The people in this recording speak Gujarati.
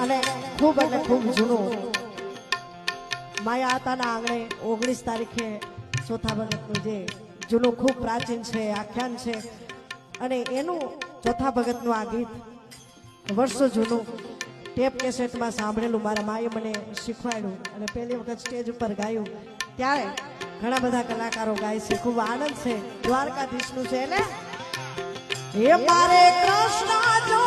અને ખૂબ એટલે ખૂબ જૂનું માયા આતાના આંગણે 19 તારીખે ચોથા ભગતનું જે જૂનું ખૂબ પ્રાચીન છે, આખ્યાન છે અને એનું ચોથા ભગતનું આ ગીત વર્ષો જૂનું ટેપ કેસેટમાં સાંભળેલું મારા માએ મને શીખવાડ્યું અને પહેલી વખત સ્ટેજ ઉપર ગાયું ત્યારે ઘણા બધા કલાકારો ગાય છે, ખૂબ આનંદ છે, દ્વારકાધીશનું છે ને એ મારે કૃષ્ણ જો